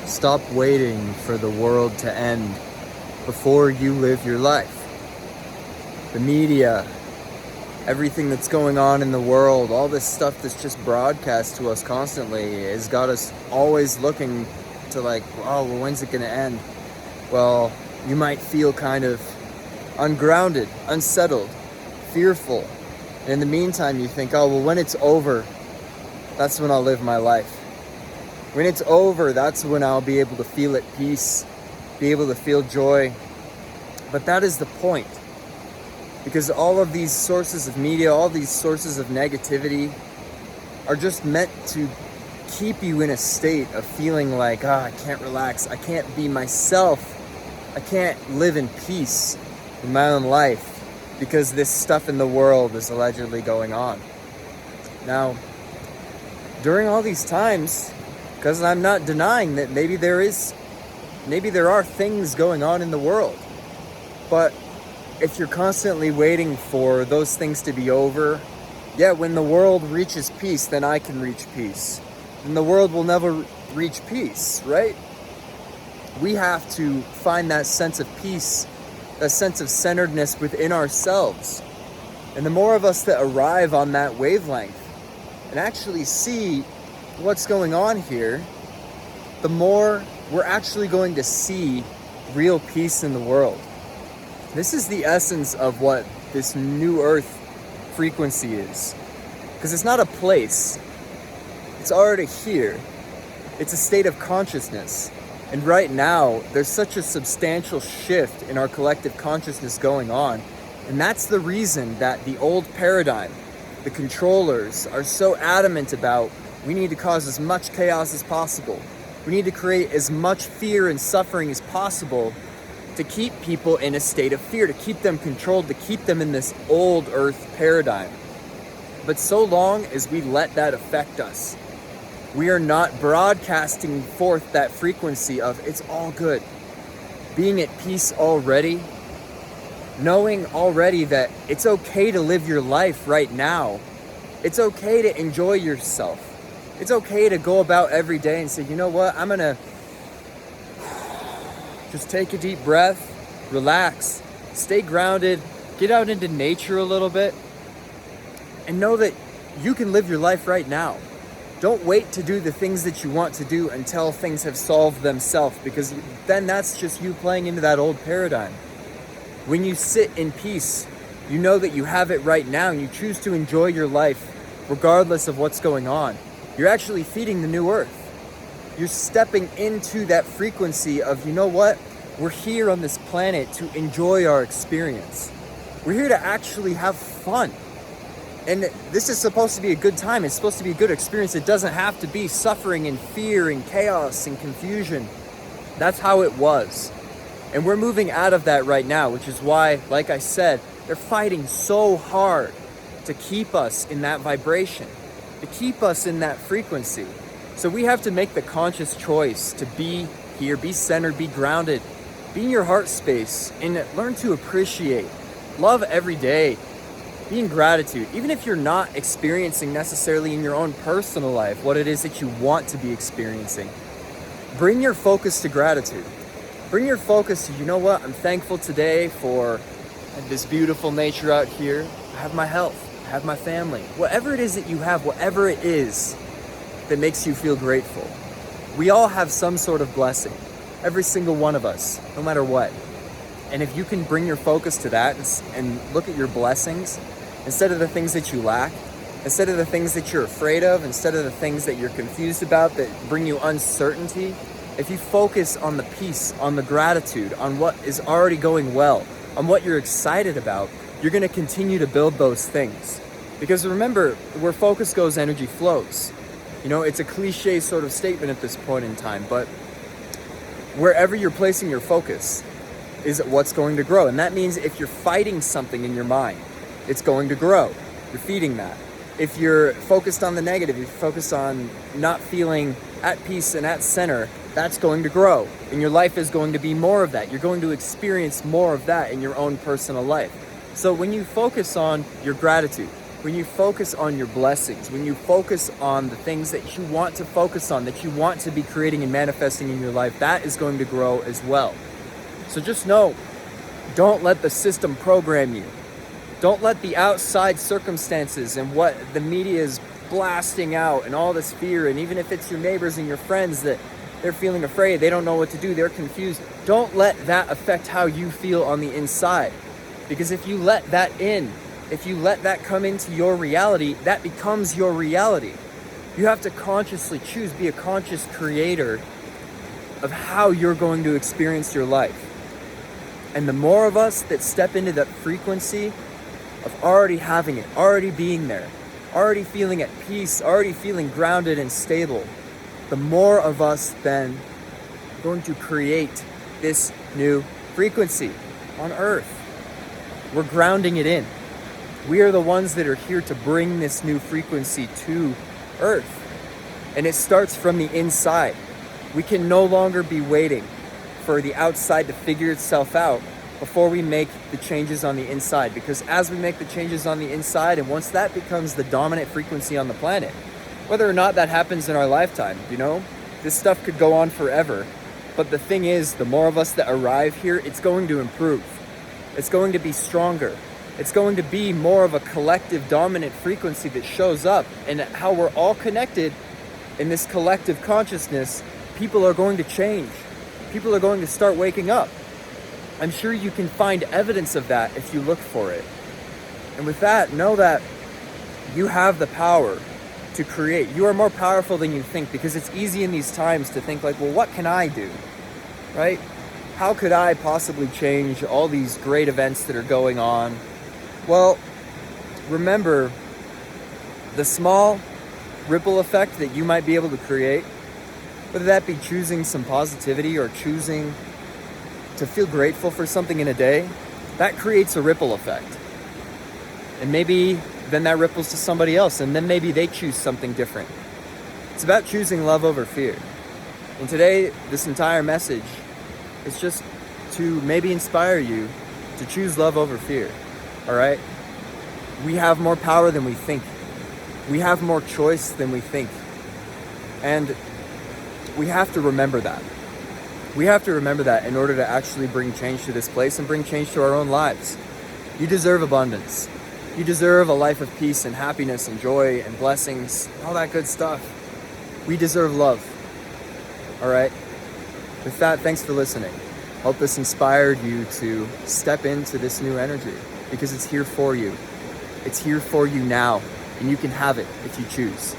Stop waiting for the world to end before you live your life. The media, everything that's going on in the world, all this stuff that's just broadcast to us constantly has got us always looking to well, when's it going to end? Well, you might feel kind of ungrounded, unsettled, fearful. And in the meantime, you think, oh, well, when it's over, that's when I'll live my life. When it's over, that's when I'll be able to feel at peace, be able to feel joy. But that is the point. Because all of these sources of media, all these sources of negativity are just meant to keep you in a state of feeling like, I can't relax, I can't be myself, I can't live in peace in my own life because this stuff in the world is allegedly going on. Now, during all these times, because I'm not denying that maybe there are things going on in the world, but if you're constantly waiting for those things to be over, when the world reaches peace, then I can reach peace. And the world will never reach peace, right? We have to find that sense of peace, that sense of centeredness within ourselves. And the more of us that arrive on that wavelength and actually see what's going on here, the more we're actually going to see real peace in the world. This is the essence of what this new earth frequency is. Because it's not a place. It's already here. It's a state of consciousness. And right now, there's such a substantial shift in our collective consciousness going on. And that's the reason that the old paradigm, the controllers, are so adamant about we need to cause as much chaos as possible. We need to create as much fear and suffering as possible to keep people in a state of fear, to keep them controlled, to keep them in this old earth paradigm. But so long as we let that affect us, we are not broadcasting forth that frequency of it's all good. Being at peace already, knowing already that it's okay to live your life right now. It's okay to enjoy yourself. It's okay to go about every day and say, you know what, I'm gonna just take a deep breath, relax, stay grounded, get out into nature a little bit, and know that you can live your life right now. Don't wait to do the things that you want to do until things have solved themselves, because then that's just you playing into that old paradigm. When you sit in peace, you know that you have it right now and you choose to enjoy your life regardless of what's going on. You're actually feeding the new earth. You're stepping into that frequency of, you know what? We're here on this planet to enjoy our experience. We're here to actually have fun. And this is supposed to be a good time. It's supposed to be a good experience. It doesn't have to be suffering and fear and chaos and confusion. That's how it was. And we're moving out of that right now, which is why, like I said, they're fighting so hard to keep us in that vibration, to keep us in that frequency. So we have to make the conscious choice to be here, be centered, be grounded, be in your heart space, and learn to appreciate, love every day, be in gratitude. Even if you're not experiencing necessarily in your own personal life what it is that you want to be experiencing, bring your focus to gratitude. Bring your focus to, you know what, I'm thankful today for this beautiful nature out here. I have my health, I have my family. Whatever it is that you have, whatever it is that makes you feel grateful. We all have some sort of blessing. Every single one of us, no matter what. And if you can bring your focus to that and look at your blessings, instead of the things that you lack, instead of the things that you're afraid of, instead of the things that you're confused about that bring you uncertainty, if you focus on the peace, on the gratitude, on what is already going well, on what you're excited about, you're going to continue to build those things. Because remember, where focus goes, energy flows. You know, it's a cliche sort of statement at this point in time, but wherever you're placing your focus is what's going to grow. And that means if you're fighting something in your mind, it's going to grow. You're feeding that. If you're focused on the negative, you're focused on not feeling at peace and at center, that's going to grow. And your life is going to be more of that. You're going to experience more of that in your own personal life. So when you focus on your gratitude, when you focus on your blessings, when you focus on the things that you want to focus on, that you want to be creating and manifesting in your life, that is going to grow as well. So just know, don't let the system program you. Don't let the outside circumstances and what the media is blasting out and all this fear, and even if it's your neighbors and your friends that they're feeling afraid, they don't know what to do, they're confused. Don't let that affect how you feel on the inside. Because if you let that in, if you let that come into your reality, that becomes your reality. You have to consciously choose, be a conscious creator of how you're going to experience your life. And the more of us that step into that frequency of already having it, already being there, already feeling at peace, already feeling grounded and stable, the more of us then are going to create this new frequency on Earth. We're grounding it in. We are the ones that are here to bring this new frequency to Earth. And it starts from the inside. We can no longer be waiting for the outside to figure itself out before we make the changes on the inside. Because as we make the changes on the inside, and once that becomes the dominant frequency on the planet, whether or not that happens in our lifetime, this stuff could go on forever. But the thing is, the more of us that arrive here, it's going to improve. It's going to be stronger. It's going to be more of a collective dominant frequency that shows up, and how we're all connected in this collective consciousness. People are going to change. People are going to start waking up. I'm sure you can find evidence of that if you look for it. And with that, know that you have the power to create. You are more powerful than you think, because it's easy in these times to think like, well, what can I do? Right? How could I possibly change all these great events that are going on? Well, remember the small ripple effect that you might be able to create, whether that be choosing some positivity or choosing to feel grateful for something in a day, that creates a ripple effect. And maybe then that ripples to somebody else, and then maybe they choose something different. It's about choosing love over fear. And today, this entire message is just to maybe inspire you to choose love over fear. All right? We have more power than we think. We have more choice than we think. And we have to remember that. We have to remember that in order to actually bring change to this place and bring change to our own lives. You deserve abundance. You deserve a life of peace and happiness and joy and blessings, all that good stuff. We deserve love. All right? With that, thanks for listening. Hope this inspired you to step into this new energy, because it's here for you. It's here for you now, and you can have it if you choose.